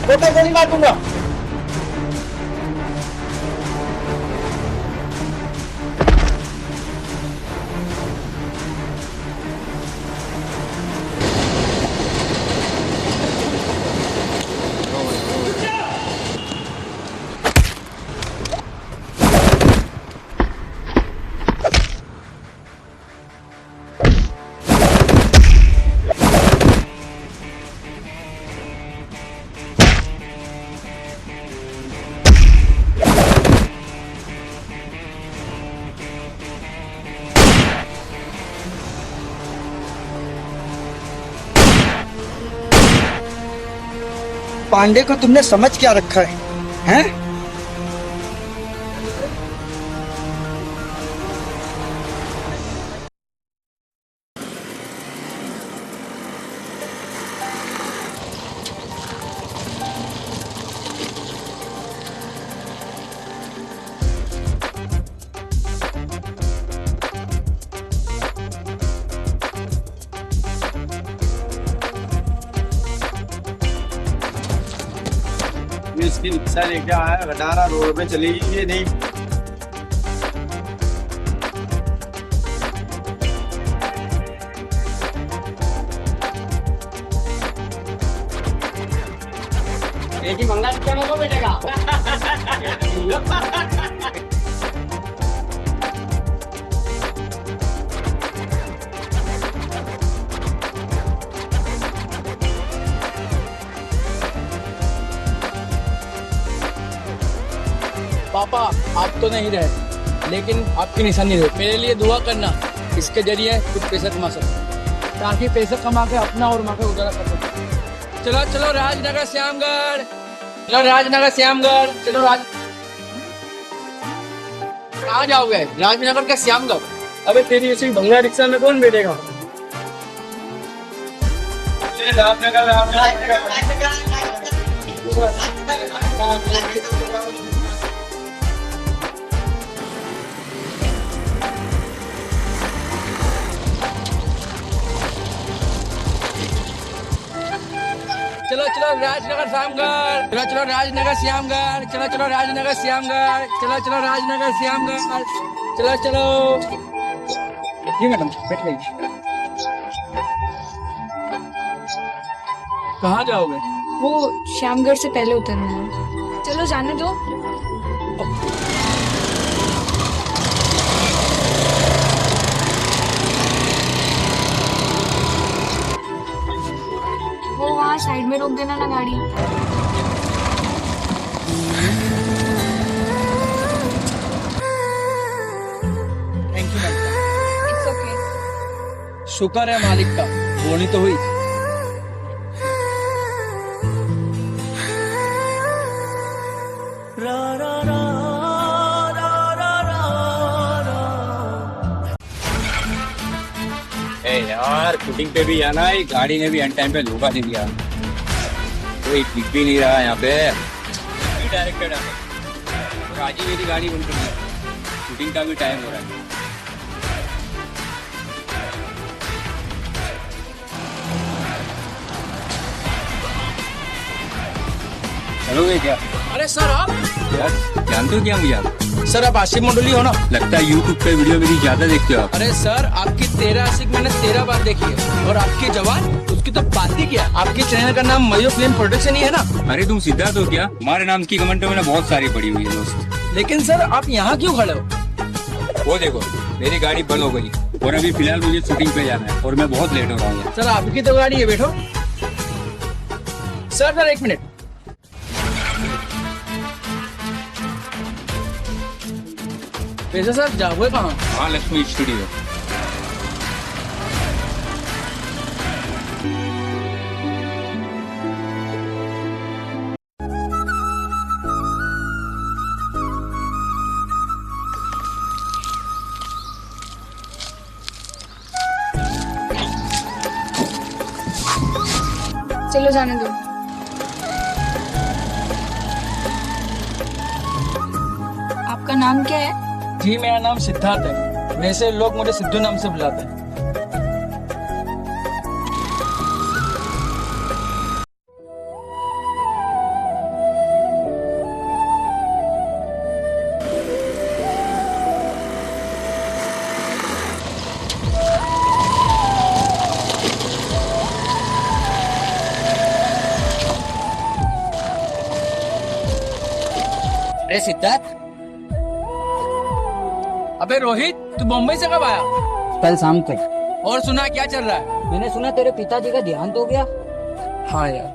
छोटा गोली मार दूंगा। पांडे को तुमने समझ क्या रखा है, हैं? इसकी रिक्शा लेके आया, घटारा रोड पे चली ये नहीं। एक ही मंगा रिक्शा में को बैठेगा। पापा आप तो नहीं रहे, लेकिन आपकी निशानी रहे। मेरे लिए दुआ करना, इसके जरिए कुछ पैसा कमा सकूं, ताकि पैसा कमा के अपना और माँ का गुजारा कर सकूं। चलो चलो राजनगर श्यामगढ़, चलो राजनगर श्यामगढ़, चलो राज। कहाँ जाओगे? राजनगर का श्यामगढ़। अबे तेरी ऐसी भंगा रिक्शा में कौन बैठेगा? चलो चलो राजनगर श्यामगढ़, चलो चलो राजनगर श्यामगढ़, चलो चलो राजनगर श्यामगढ़, चलो चलो राजनगर श्यामगढ़, चलो चलो। जी मैडम बैठ गई। कहाँ जाओगे? वो श्यामगढ़ से पहले उतरना है। चलो जाने दो। वो वहाँ साइड में रोक देना ना गाड़ी। Thank you madam. It's okay. शुक्र है मालिक का, बोनी तो हुई। यार शूटिंग पे भी आना है, गाड़ी ने भी एंड टाइम पे धोखा दे दिया। कोई दिख भी नहीं रहा यहाँ पे। डायरेक्टेड है, आज ही मेरी गाड़ी बंद कर दी। शूटिंग का भी टाइम हो रहा है। चलोगे क्या? अरे सर आप यार जानते हो क्या मुझे आप? सर आप आशिफ मंडोली हो ना? लगता है यूट्यूब पे वीडियो मेरी ज्यादा देखते हो आप। अरे सर आपकी 13 आशिक मैंने 13 बार देखी है, और आपकी जवान उसकी तो बात ही क्या। आपके चैनल का नाम मयूर फिल्म प्रोडक्शन ही है ना? अरे तुम सिद्धार्थ हो क्या? हमारे नाम की कमेंट मैंने बहुत सारी पड़ी हुई है दोस्त। लेकिन सर आप यहाँ क्यों खड़े हो? वो देखो मेरी गाड़ी बंद हो गई और अभी फिलहाल मुझे शूटिंग पे जाना है और मैं बहुत लेट हो रहा हूँ। सर आपकी तो गाड़ी है, बैठो। सर एक मिनट। वैसे सर जाओगे कहाँ? हाँ लक्ष्मी स्टूडियो। चलो जाने दो। आपका नाम क्या है? जी मेरा नाम सिद्धार्थ है, वैसे लोग मुझे सिद्धू नाम से बुलाते हैं। अरे सिद्धार्थ, अबे रोहित, तू मुंबई से कब आया? कल शाम को। और सुना क्या चल रहा है? मैंने सुना तेरे पिताजी का देहांत हो गया। हाँ यार,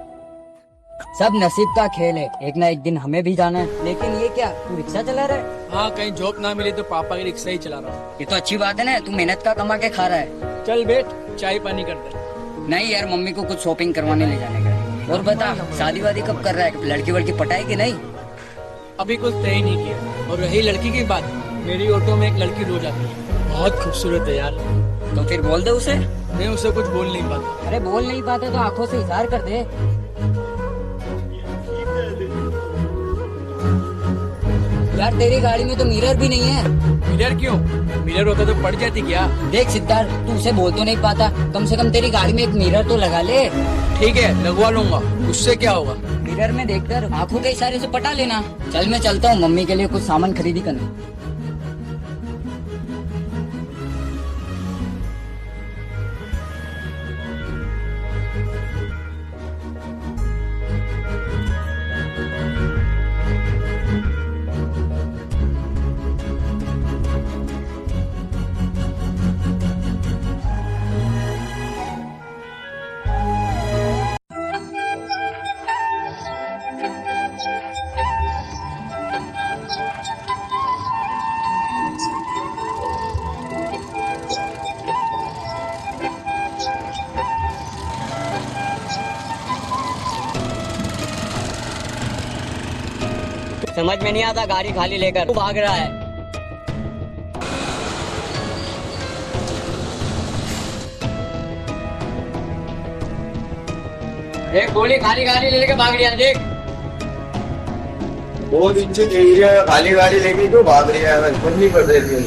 सब नसीब का खेल है, एक ना एक दिन हमें भी जाना है। लेकिन ये क्या, तू रिक्शा चला रहा है? हाँ, कहीं जॉब ना मिली तो पापा की रिक्शा ही चला रहा हूँ। ये तो अच्छी बात है ना, तू मेहनत का कमा के खा रहा है। चल बैठ, चाय पानी करते हैं। नहीं यार, मम्मी को कुछ शॉपिंग करवाने ले जाने का है। और बता, शादी वादी कब कर रहा है? लड़की वड़की पटाई कि नहीं? अभी कुछ तय नहीं किया। और रही लड़की की बात, मेरी ऑटो में एक लड़की रोज आती है, बहुत खूबसूरत है यार। तो फिर बोल दे उसे। मैं उसे कुछ बोल नहीं पाता। अरे बोल नहीं पाते तो आंखों से इजहार कर दे। यार तेरी गाड़ी में तो मिरर भी नहीं है। मिरर क्यों? मिरर होता तो पड़ जाती क्या? देख सिद्धार्थ, तू उसे बोल तो नहीं पाता, कम से कम तेरी गाड़ी में एक मिरर तो लगा ले। ठीक है, लगवा लूंगा, उससे क्या होगा? मिरर में देखकर आंखों के इशारे से पटा लेना। चल मैं चलता हूँ, मम्मी के लिए कुछ सामान खरीदी करने। समझ में नहीं आता, गाड़ी खाली लेकर भाग रहा है। देख गोली खाली गाड़ी लेके भाग रहा है, देख। 2 दिन से देख रही है, खाली गाड़ी लेके क्यों भाग रही है? बंद नहीं कर दे रही है।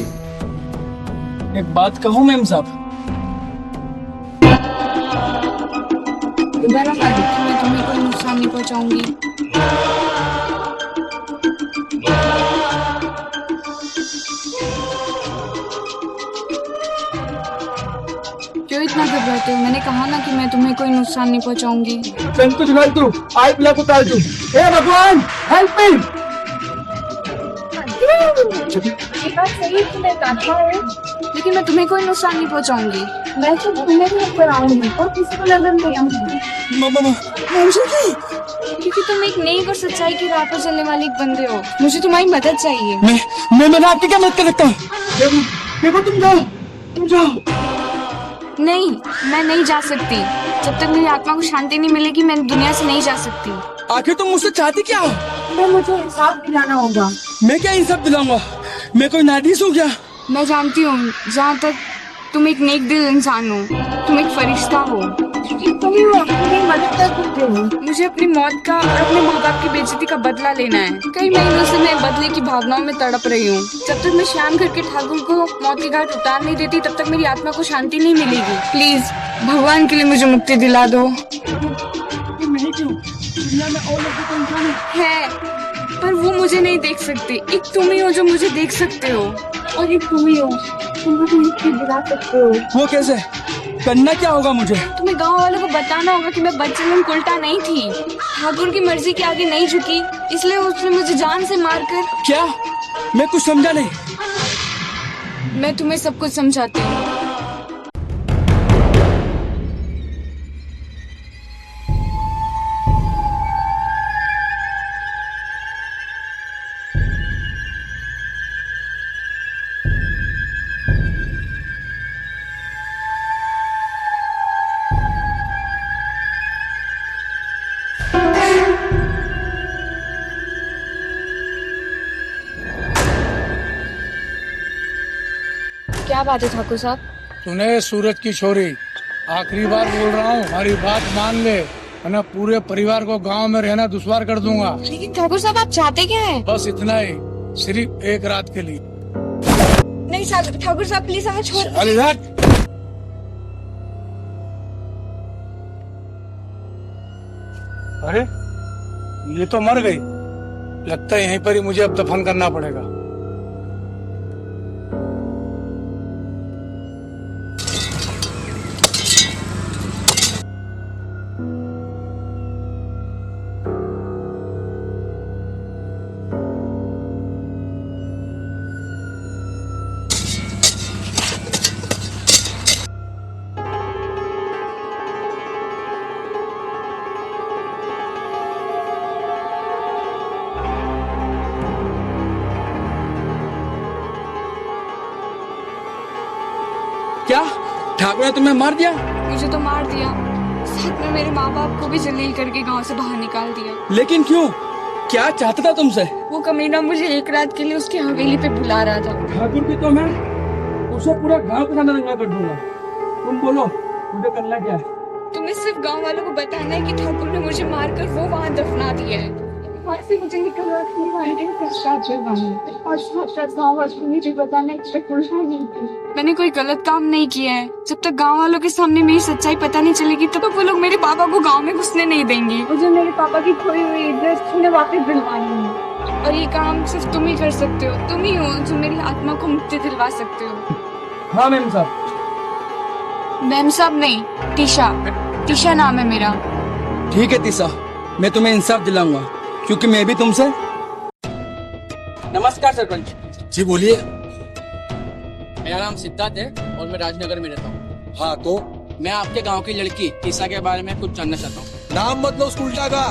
एक बात कहूँ मैम साहब, दोबारा मैं तुम्हें कोई नुकसान नहीं पहुंचाऊंगी। क्यों इतना घबराते हो? मैंने कहा ना कि मैं तुम्हें कोई नुकसान नहीं पहुंचाऊंगी। चल कुछ गल तू आई ब्लैक उतार तू। हे भगवान हेल्प मी। ये बात सही है कि मैं काटवा हूँ, लेकिन मैं तुम्हें कोई नुकसान नहीं पहुंचाऊंगी। मैं तो तुम्हें भी ऊपर आऊंगी और किसी को नजर नहीं आऊंगी, क्योंकि तुम एक नेक और सच्चाई की राह पर चलने वाले एक बंदे हो। मुझे तुम्हारी मदद चाहिए। मैं आपकी क्या मदद कर सकता हूँ? देखो तुम जाओ। नहीं, मैं नहीं जा सकती। जब तक मेरी आत्मा को शांति नहीं मिलेगी, मैं दुनिया से नहीं जा सकती। आखिर तुम मुझसे चाहती क्या हो? मैं मुझे इंसाफ दिलाना होगा। मैं क्या इंसाफ दिलाऊंगा? मैं कोई नादीस हूँ क्या? मैं जानती हूँ, जहाँ तक तुम एक नेक दिल इंसान हो, तुम एक फरिश्ता हो। मदद कर सकते हो। मुझे अपनी मौत का और अपने माँ बाप की बेइज्जती का बदला लेना है। कई महीनों से मैं बदले की भावनाओं में तड़प रही हूँ। जब तक मैं श्याम घर के ठाकुर को मौत के घाट उतार नहीं देती, तब तक मेरी आत्मा को शांति नहीं मिलेगी। प्लीज भगवान के लिए मुझे मुक्ति दिला दो। है, पर वो मुझे नहीं देख सकते। एक तुम ही हो जो मुझे देख सकते हो, और एक तुम ही हो तुम मुझे मुक्ति दिला सकते हो। वो कैसे? करना क्या होगा मुझे? तुम्हें गांव वालों को बताना होगा कि मैं बदचलन उल्टा नहीं थी, ठाकुर की मर्जी के आगे नहीं झुकी, इसलिए उसने मुझे जान से मारकर। क्या? मैं कुछ समझा नहीं। मैं तुम्हें सब कुछ समझाती हूँ। क्या बात है ठाकुर साहब? सुने सूरज की छोरी, आखिरी बार बोल रहा हूँ, हमारी बात मान ले, वरना पूरे परिवार को गांव में रहना दुश्वार कर दूंगा। लेकिन ठाकुर साहब आप चाहते क्या है? बस इतना ही, सिर्फ एक रात के लिए। नहीं ठाकुर साहब प्लीज हमें छोड़। अरे हट! अरे ये तो मर गई, लगता है यहीं पर ही मुझे अब दफन करना पड़ेगा। क्या ठाकुर ने तुम्हें मार दिया? मुझे तो मार दिया, साथ में मेरे माँ बाप को भी जलील करके गांव से बाहर निकाल दिया। लेकिन क्यों? क्या चाहता था तुमसे? वो कमीना मुझे एक रात के लिए उसकी हवेली पे बुला रहा था। ठाकुर की तो मैं उसे पूरा गांव को नंगा कर दूंगा। तुम बोलो मुझे करना क्या है? तुम्हें सिर्फ गांव वालों को बताना है कि ठाकुर ने मुझे मारकर वो वहाँ दफना दिया है। वहाँ से मुझे निकलना मैंने कोई गलत काम नहीं किया है। जब तक गांव वालों के सामने मेरी सच्चाई पता नहीं चलेगी तब तक वो लोग मेरे पापा को गांव में घुसने नहीं देंगे। मुझे मेरे पापा की खोई हुई इज्जत उन्हें वापस दिलवानी है और ये काम सिर्फ तुम ही कर सकते हो। तुम ही हो जो मेरी आत्मा को मुक्ति दिलवा सकते हो। हाँ मैम साहब। मैम साहब नहीं, टीशा नाम है मेरा। ठीक है तीसा, मैं तुम्हें इंसाफ दिलाऊंगा क्योंकि मैं भी तुमसे। नमस्कार सरपंच जी बोलिए। मेरा नाम सिद्धार्थ है और मैं राजनगर में रहता हूँ। हाँ तो मैं आपके गांव की लड़की तीसा के बारे में कुछ जानना चाहता हूँ। नाम मत लो उस उल्टा का,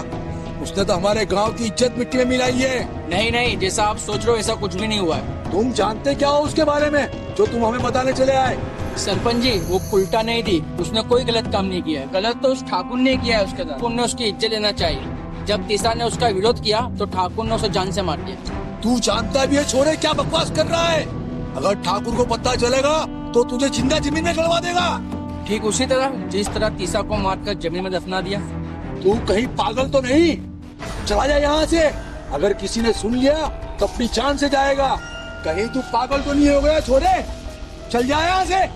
उसने तो हमारे गांव की इज्जत मिट्टी में मिलाई है। नहीं, जैसा आप सोच रहे हो ऐसा कुछ भी नहीं हुआ है। तुम जानते क्या हो उसके बारे में जो तुम हमें बताने चले आए? सरपंच जी, वो उल्टा नहीं थी, उसने कोई गलत काम नहीं किया है। गलत तो उस ठाकुर ने किया है। उसके साथ उन्होंने उसकी इज्जत लेना चाहिए। जब तीसा ने उसका विरोध किया तो ठाकुर ने उसे जान से मार दिया। तू जानता भी है छोरे क्या बकवास कर रहा है? अगर ठाकुर को पता चलेगा तो तुझे जिंदा जमीन में गड़वा देगा। ठीक उसी तरह जिस तरह तीसा को मारकर जमीन में दफना दिया। तू कहीं पागल तो नहीं? चला जा यहाँ से, अगर किसी ने सुन लिया तो अपनी जान से जाएगा। कहीं तू पागल तो नहीं हो गया छोरे? चल जा यहाँ से।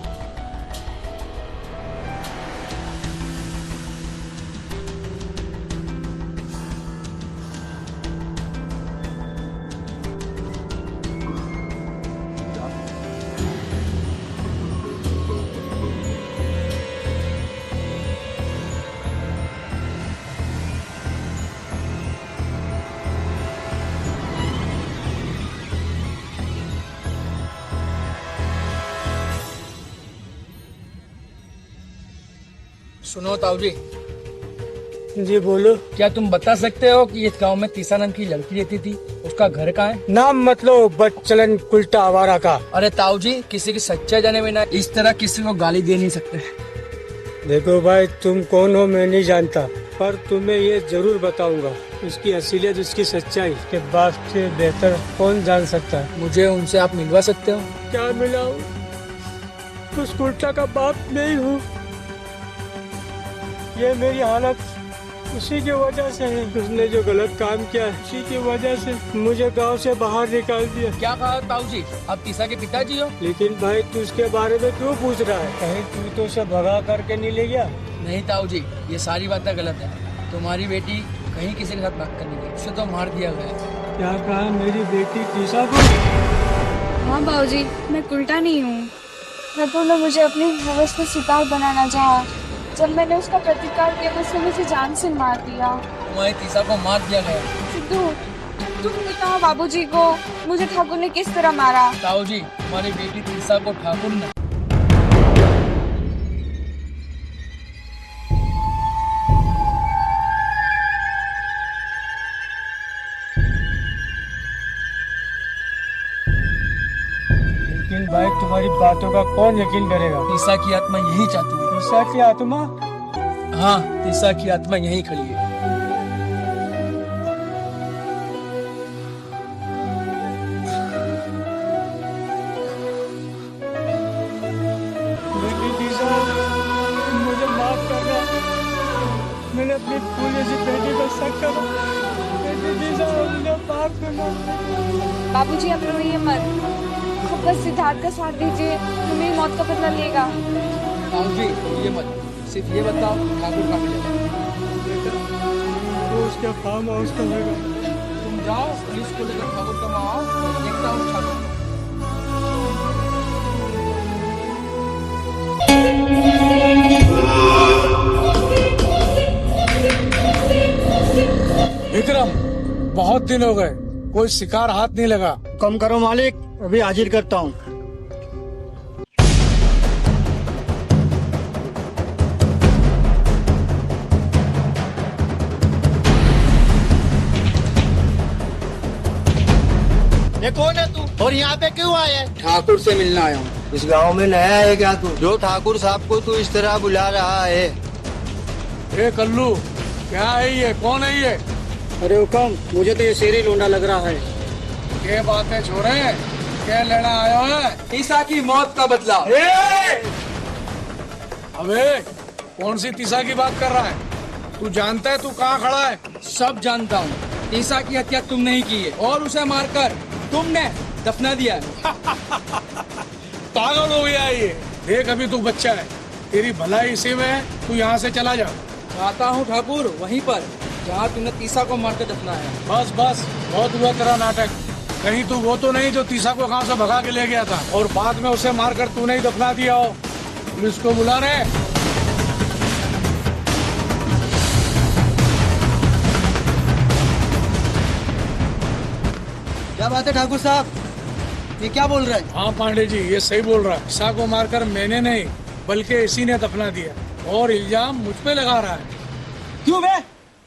सुनो ताऊ जी। जी बोलो। क्या तुम बता सकते हो कि इस गांव में तीसा नाम की लड़की रहती थी, उसका घर कहाँ है? नाम मत लो बदचलन उल्टा आवारा का। अरे ताऊ जी, किसी की सच्चाई जाने बिना इस तरह किसी को गाली दे नहीं सकते। देखो भाई, तुम कौन हो मैं नहीं जानता, पर तुम्हें ये जरूर बताऊंगा उसकी असलियत, उसकी सच्चाई के बाद से बेहतर कौन जान सकता है। मुझे उनसे आप मिलवा सकते हो? क्या मिलाऊं? उस उल्टा का बाप नहीं हूँ। ये मेरी हालत उसी की वजह से है। उसने जो गलत काम किया है उसी की वजह से मुझे गांव से बाहर निकाल दिया। क्या कहा ताऊ जी, आप तीसा के पिताजी हो? लेकिन भाई तू उसके बारे में क्यों पूछ रहा है? कहीं तू तो उसे भगा करके नहीं ले गया? नहीं ताऊ जी, ये सारी बातें गलत है। तुम्हारी बेटी कहीं किसी के साथ भाग कर नहीं गई, उसे तो मार दिया गया। क्या कहा मेरी बेटी तीसा को? हाँ बाबूजी, मैं उल्टा नहीं हूँ। ठाकुर ने मुझे अपनी हवस का शिकार बनाना चाहा। जब मैंने उसका प्रतिकार किया तो उसने मुझे जान से मार दिया। तुम्हारी तीसा को मार दिया गया। सिद्धू, तुम बताओ बाबूजी को मुझे ठाकुर ने किस तरह मारा? ताऊ जी, तुम्हारी बेटी तीसा को ठाकुर ने लेकिन भाई तुम्हारी बातों का कौन यकीन करेगा? तीसा की आत्मा यही चाहती है। तीसा की आत्मा? हाँ, तीसा की आत्मा यहीं खड़ी है। बेटी तीसा, मुझे माफ करना। मैंने अपनी फूल जैसी बेटी को शक करा। बेटी तीसा, मुझे माफ करना। बाबूजी आप रोइए मत, बस सिद्धार्थ का साथ दीजिए, वो मेरी मौत का बदला लेगा। ताऊ जी, ये मत, सिर्फ ये बताओ ठाकुर कहाँ मिलेगा? वो उसके फार्म हाउस का होगा। तुम जाओ पुलिस को लेकर ठाकुर का वहाँ आओ, देखता हूँ ठाकुर। विक्रम, बहुत दिन हो गए, कोई शिकार हाथ नहीं लगा। कम करो मालिक, अभी हाजिर करता हूँ। ये कौन है तू और यहाँ पे क्यों आया है? ठाकुर से मिलना आया हूँ। इस गांव में नया है क्या तू, जो ठाकुर साहब को तू इस तरह बुला रहा है? ए कल्लू, क्या है ये? कौन है ये? अरे हुकम, मुझे तो ये शेरी लोंडा लग रहा है। ये बातें छोड़े, क्या लेना आया है? तीसा की मौत का बदला। अबे कौन सी तीसा की बात कर रहा है? तू जानता है तू कहाँ खड़ा है? सब जानता हूँ। तीसा की हत्या तुमने ही की है और उसे मारकर तुमने दफना दिया है। पागल हो गया ये। देख अभी तू बच्चा है, तेरी भलाई इसी में है, तू यहाँ से चला जा। चाहता हूँ ठाकुर वहीं पर जहाँ तुमने तीसा को मारकर दफनाया है। बस बस, बहुत हुआ तेरा नाटक। कहीं तू वो तो नहीं जो तीसा को गांव से भगा के ले गया था और बाद में उसे मारकर तूने ही दफना दिया हो? पुलिस को बुला रहे। क्या बात है ठाकुर साहब, ये क्या बोल रहे हैं? हाँ पांडे जी, ये सही बोल रहा है। तीसा को मारकर मैंने नहीं बल्कि इसी ने दफना दिया और इल्जाम मुझ पे लगा रहा है। क्यों बे?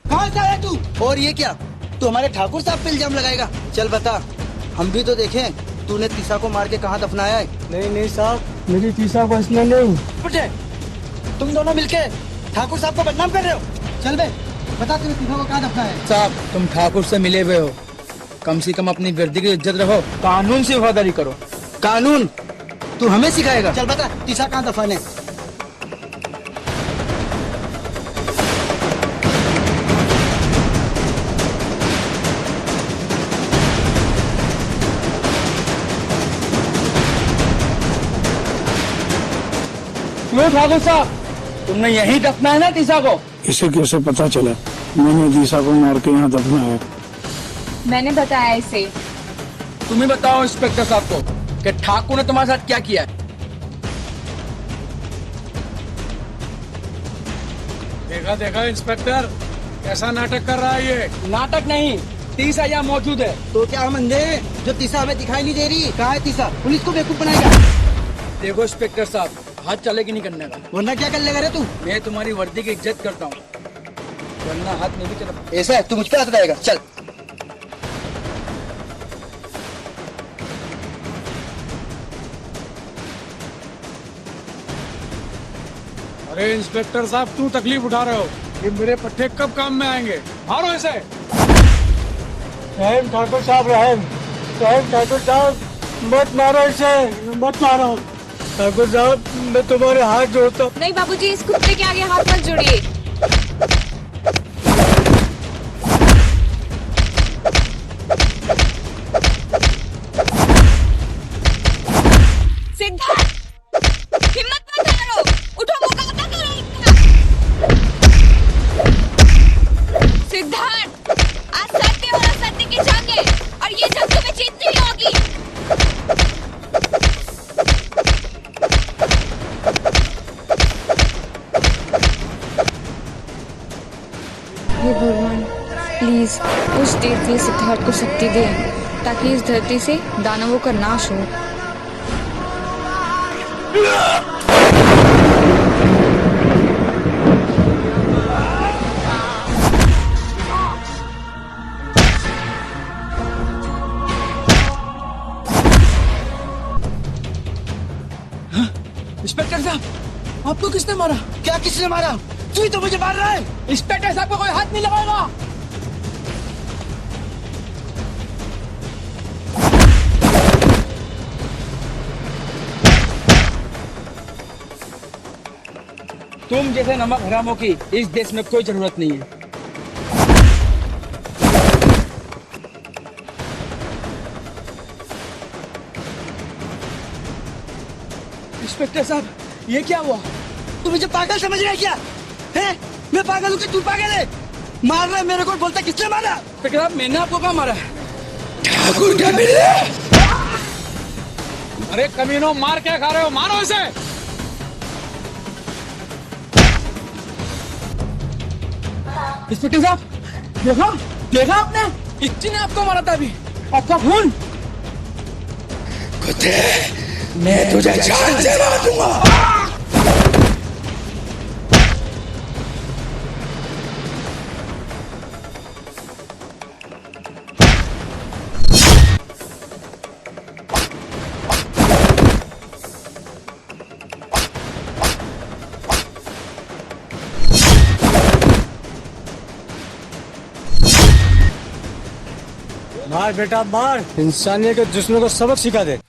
कहाँ से आया तू? और ये क्या, तू हमारे ठाकुर साहब पे इल्जाम लगाएगा? चल बता, हम भी तो देखें तूने तीसा को मार के कहाँ दफनाया है। नहीं नहीं साहब, मेरी तीसा को इसने नहीं। उठे, तुम दोनों मिलके ठाकुर साहब को बदनाम कर रहे हो। चल बे, बता तूने तीसा को कहाँ दफनाया है। साहब, तुम ठाकुर से मिले हुए हो, कम से कम अपनी वर्दी की इज्जत रखो, कानून से वफादारी करो। कानून तू हमें सिखाएगा? चल बता, तीसा कहाँ दफन है। क्यों ठाकुर साहब, तुमने यही दफना है ना तीसा को? इसे कैसे पता चला मैंने तीसा को मार के यहाँ दफना है? मैंने बताया इसे। तुम ही बताओ इंस्पेक्टर साहब को कि ठाकुर ने तुम्हारे साथ क्या किया है। देखा देखा इंस्पेक्टर, कैसा नाटक कर रहा है ये? नाटक नहीं, तीसा यहाँ मौजूद है। तो क्या हम अंधे हैं जो तीसा हमें दिखाई नहीं दे रही? कहाँ है तीसा? पुलिस को बेवकूफ बनाएगा। देखो इंस्पेक्टर साहब, हाथ चलेगी नहीं करने का, वरना क्या कर लेगा रे तू? मैं तुम्हारी वर्दी की इज्जत करता हूँ, वरना हाथ नहीं भी चला। ऐसा है, तू मुझ पे हाथ उठाएगा? चल। अरे इंस्पेक्टर साहब, क्यों तकलीफ उठा रहे हो? ये मेरे पट्टे कब काम में आएंगे? मारो इसे। रहम ठाकुर साहब, रहम ठाकुर साहब, मत मारो इसे, मत मारो। ठाकुर साहब, मैं तुम्हारे हाथ जोड़ता हूँ। नहीं बाबूजी, इस कुत्ते के आगे हाथ मत जोड़िए। सिद्धार्थ, हिम्मत मत हारो, उठो, मुकाबला करो इनका। सिद्धार्थ, आज सत्य और असत्य की जंग है और ये जंग तुम्हें जीतनी होगी। हे भगवान, प्लीज उस तीर्थी सिद्धार्थ को शक्ति दे ताकि इस धरती से दानवों का नाश हो। इंस्पेक्टर साहब, आपको किसने मारा? क्या किसने मारा? तू ही तो मुझे मार रहा है। इंस्पेक्टर साहब को कोई हाथ नहीं लगाएगा। तुम जैसे नमक हरामों की इस देश में कोई जरूरत नहीं है। इंस्पेक्टर साहब, ये क्या हुआ? तू मुझे पागल समझ रहा है क्या? है? मैं पागल हूँ कि तू पागल है? मार रहा है मेरे को, बोलता किसने मारा? इंस्पेक्टर साहब, मैंने आपको कहाँ मारा है? ठाकुर क्या मिल रहा है? अरे कमीनों, मार क्या खा रहे हो? मारो इसे। इंस्पेक्टर साहब, देखा आपने? इच्ची ने आपको मारा था अभी, आपका खून। कुत्ते, मैं तुझे जान से मार दूंगा। मार बेटा मार, इंसानियत के दुश्मनों को सबक सिखा दे।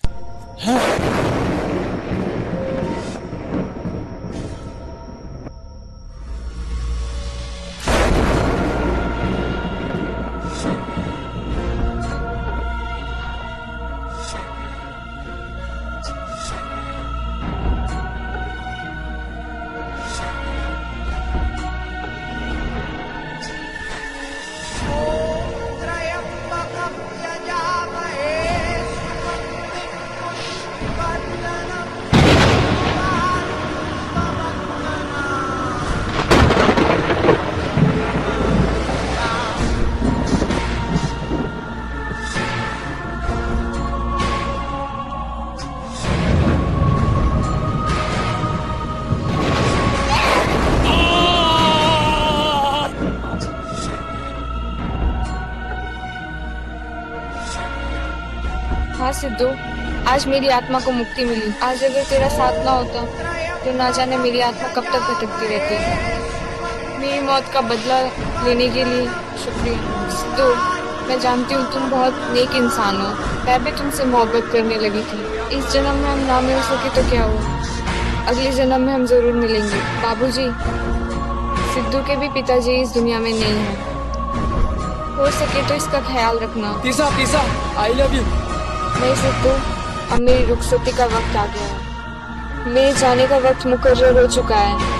हाँ सिद्धू, आज मेरी आत्मा को मुक्ति मिली। आज अगर तेरा साथ ना होता तो ना जाने मेरी आत्मा कब तक भटकती रहती। मेरी मौत का बदला लेने के लिए शुक्रिया। सिद्धू, मैं जानती हूँ तुम बहुत नेक इंसान हो। मैं भी तुमसे मोहब्बत करने लगी थी। इस जन्म में हम ना मिल सके तो क्या हुआ, अगले जन्म में हम जरूर मिलेंगे। बाबूजी, सिद्धू के भी पिताजी इस दुनिया में नहीं है। हो सके तो इसका ख्याल रखना। Teesa Teesa, I love you. नहीं सिद्धू, अब मेरी रुखसती का वक्त आ गया है। मेरे जाने का वक्त मुकर्रर हो चुका है।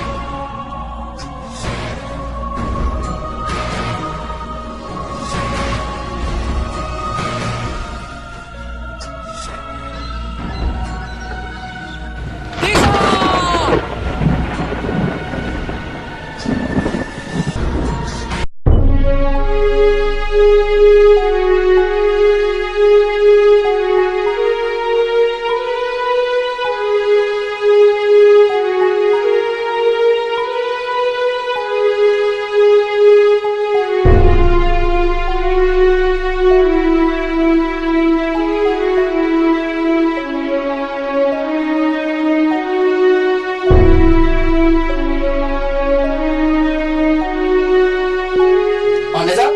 पांडे साहब,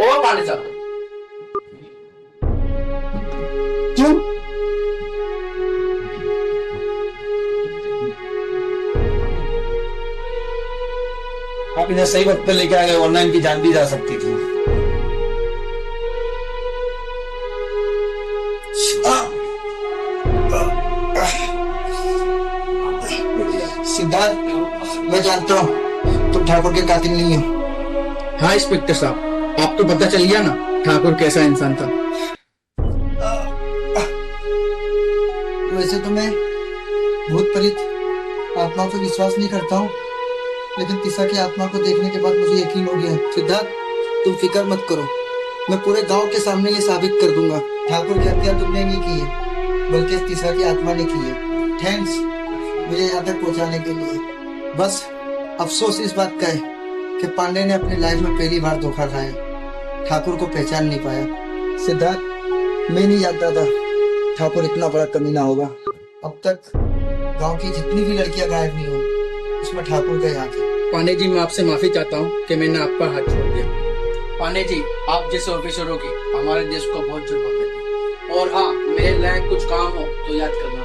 ओ पांडे साहब, क्यों? आप इन्हें सही वक्त पे लेके आ गए, वरना इनकी जान भी जा सकती थी। सिद्धार्थ, मैं जानता हूँ तुम ठाकुर के कातिल नहीं हो। हाँ इंस्पेक्टर साहब, आप तो पता चल गया ना ठाकुर कैसा इंसान था। वैसे तो मैं भूत प्रेत आत्माओं पे विश्वास नहीं करता हूँ, लेकिन तीसा की आत्मा को देखने के बाद मुझे यकीन हो गया है। सिद्धार्थ, तुम फिक्र मत करो, मैं पूरे गांव के सामने ये साबित कर दूंगा ठाकुर की हत्या तुमने नहीं की है, बल्कि इस तीसा की आत्मा ने की है। थैंक्स मुझे यहाँ तक पहुँचाने के लिए। बस अफसोस इस बात का है कि पांडे ने अपनी लाइफ में पहली बार धोखा खाया, ठाकुर को पहचान नहीं पाया। सिद्धार्थ, मैं नहीं जानता था ठाकुर इतना बड़ा कमीना होगा। अब तक गांव की जितनी भी लड़कियां गायब नहीं हो, उसमें ठाकुर का हाथ है। पांडे जी, मैं आपसे माफी चाहता हूँ कि मैंने आप पर हाथ छोड़ दिया। पांडे जी, आप जैसे ऑफिसरों की हमारे देश को बहुत जरूरत है। और हाँ, मेरे लायक कुछ काम हो तो याद करना।